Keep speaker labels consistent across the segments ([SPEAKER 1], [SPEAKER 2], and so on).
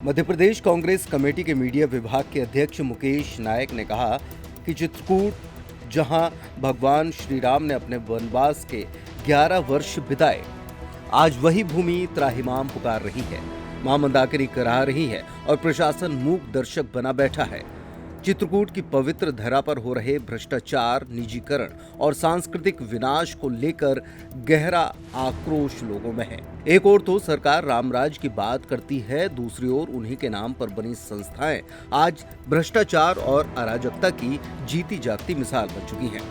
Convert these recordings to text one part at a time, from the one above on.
[SPEAKER 1] Madhya Pradesh Congress committee के media विभाग के अध्यक्ष मुकेश नायक ने कहा कि चित्रकूट जहां भगवान श्री राम ने अपने वनवास के 11 वर्ष बिताए, आज वही भूमि त्राहिमाम पुकार रही है, मां मंदाकिनी करा रही है और प्रशासन मूक दर्शक बना बैठा है। चित्रकूट की पवित्र धरा पर हो रहे भ्रष्टाचार, निजीकरण और सांस्कृतिक विनाश को लेकर गहरा आक्रोश लोगों में है। एक ओर तो सरकार रामराज की बात करती है, दूसरी ओर उन्हीं के नाम पर बनी संस्थाएं आज भ्रष्टाचार और अराजकता की जीती जागती मिसाल बन चुकी हैं।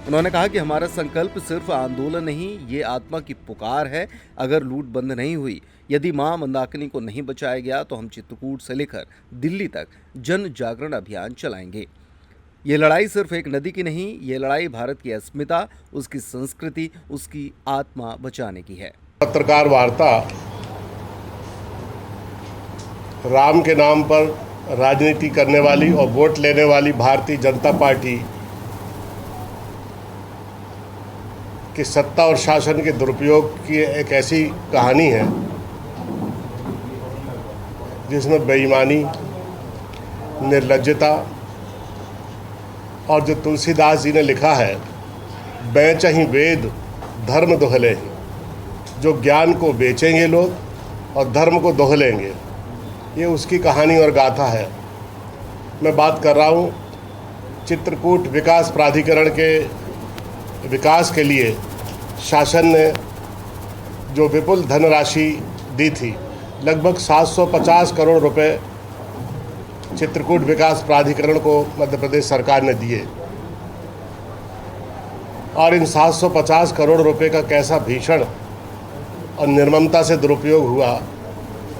[SPEAKER 1] उन्होंने कहा कि हमारा संकल्प सिर्फ आंदोलन नहीं, ये आत्मा की पुकार है। अगर लूट बंद नहीं हुई, यदि मां मंदाकिनी को नहीं बचाया गया, तो हम चित्रकूट से लेकर दिल्ली तक जन जागरण अभियान चलाएंगे। ये लड़ाई सिर्फ एक नदी की नहीं, ये लड़ाई भारत की अस्मिता, उसकी संस्कृति, उसकी आत्मा बचाने की है।
[SPEAKER 2] पत्रकार वार्ता राम के नाम पर राजनीति करने वाली और वोट लेने वाली भारतीय जनता पार्टी कि सत्ता और शासन के दुरुपयोग की एक ऐसी कहानी है जिसमें बेईमानी, निर्लज्जता और जो तुलसीदास जी ने लिखा है, बेचहीं वेद धर्म दोहले, जो ज्ञान को बेचेंगे लोग और धर्म को दोहलेंगे, ये उसकी कहानी और गाथा है। मैं बात कर रहा हूँ चित्रकूट विकास प्राधिकरण के विकास के लिए शासन ने जो विपुल धनराशि दी थी, लगभग 750 करोड़ रुपए चित्रकूट विकास प्राधिकरण को मध्य प्रदेश सरकार ने दिए और इन 750 करोड़ रुपए का कैसा भीषण और निर्ममता से दुरुपयोग हुआ,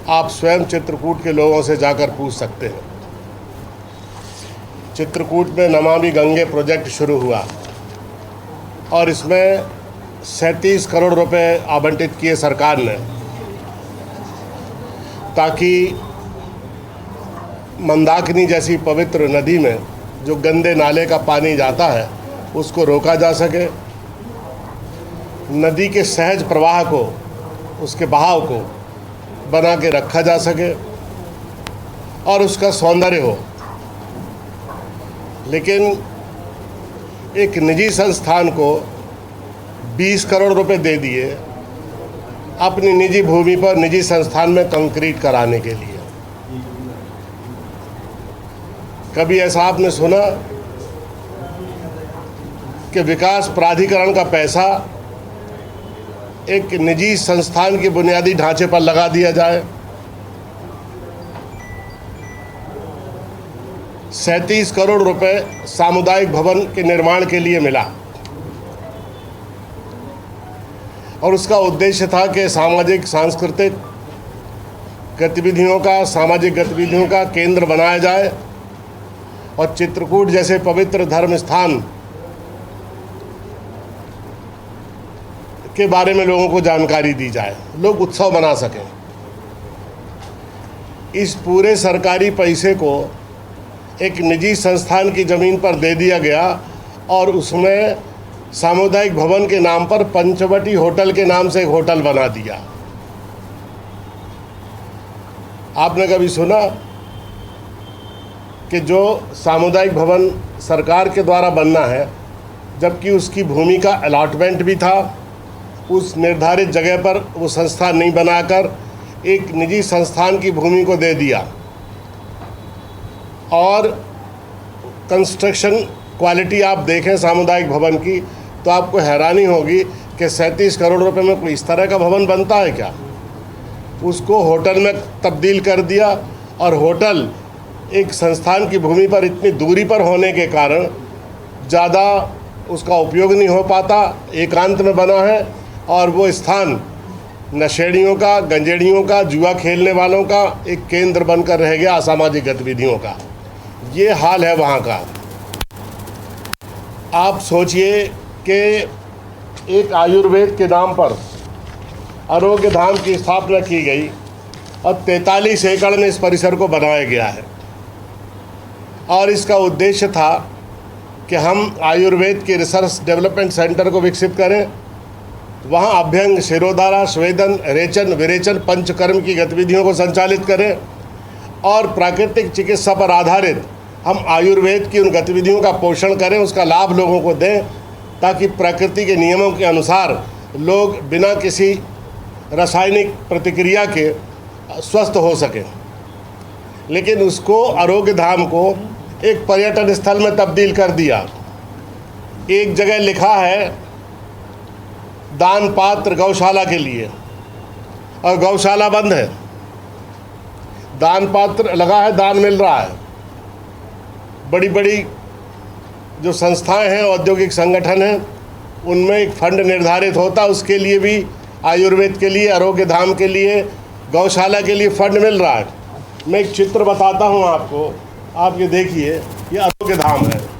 [SPEAKER 2] आप स्वयं चित्रकूट के लोगों से जाकर पूछ सकते हैं। चित्रकूट में नमामि गंगे प्रोजेक्ट शुरू हुआ और इसमें 37 करोड़ रुपए आवंटित किए सरकार ने, ताकि मंदाकिनी जैसी पवित्र नदी में जो गंदे नाले का पानी जाता है उसको रोका जा सके, नदी के सहज प्रवाह को, उसके बहाव को बना के रखा जा सके और उसका सौंदर्य हो। लेकिन एक निजी संस्थान को 20 करोड़ रुपए दे दिए अपनी निजी भूमि पर निजी संस्थान में कंक्रीट कराने के लिए। कभी ऐसा आपने सुना कि विकास प्राधिकरण का पैसा एक निजी संस्थान के बुनियादी ढांचे पर लगा दिया जाए? 37 करोड़ रुपए सामुदायिक भवन के निर्माण के लिए मिला और उसका उद्देश्य था कि सामाजिक सांस्कृतिक गतिविधियों का, सामाजिक गतिविधियों का केंद्र बनाया जाए और चित्रकूट जैसे पवित्र धर्म स्थान के बारे में लोगों को जानकारी दी जाए, लोग उत्सव मना सकें। इस पूरे सरकारी पैसे को एक निजी संस्थान की ज़मीन पर दे दिया गया और उसमें सामुदायिक भवन के नाम पर पंचवटी होटल के नाम से एक होटल बना दिया। आपने कभी सुना कि जो सामुदायिक भवन सरकार के द्वारा बनना है, जबकि उसकी भूमि का अलॉटमेंट भी था, उस निर्धारित जगह पर वो संस्थान नहीं बनाकर एक निजी संस्थान की भूमि को दे दिया और कंस्ट्रक्शन क्वालिटी आप देखें सामुदायिक भवन की तो आपको हैरानी होगी कि 37 करोड़ रुपए में कोई इस तरह का भवन बनता है क्या? उसको होटल में तब्दील कर दिया और होटल एक संस्थान की भूमि पर इतनी दूरी पर होने के कारण ज़्यादा उसका उपयोग नहीं हो पाता, एकांत में बना है और वो स्थान नशेड़ियों का, गंजेड़ियों का, जुआ खेलने वालों का एक केंद्र बनकर रह गया, असामाजिक गतिविधियों का। ये हाल है वहाँ का। आप सोचिए कि एक आयुर्वेद के नाम पर आरोग्य धाम की स्थापना की गई और 43 एकड़ में इस परिसर को बनाया गया है और इसका उद्देश्य था कि हम आयुर्वेद के रिसर्च डेवलपमेंट सेंटर को विकसित करें, वहाँ अभ्यंग, शिरोधारा, स्वेदन, रेचन, विरेचन, पंचकर्म की गतिविधियों को संचालित करें और प्राकृतिक चिकित्सा पर आधारित हम आयुर्वेद की उन गतिविधियों का पोषण करें, उसका लाभ लोगों को दें, ताकि प्रकृति के नियमों के अनुसार लोग बिना किसी रासायनिक प्रतिक्रिया के स्वस्थ हो सकें। लेकिन उसको आरोग्य धाम को एक पर्यटन स्थल में तब्दील कर दिया। एक जगह लिखा है दान पात्र गौशाला के लिए, और गौशाला बंद है। दान पात्र लगा है, दान मिल रहा है। बड़ी बड़ी जो संस्थाएं हैं, औद्योगिक संगठन हैं, उनमें एक फंड निर्धारित होता है, उसके लिए भी आयुर्वेद के लिए, आरोग्य धाम के लिए, गौशाला के लिए फंड मिल रहा है। मैं एक चित्र बताता हूं आपको, आप ये देखिए, ये आरोग्य धाम है।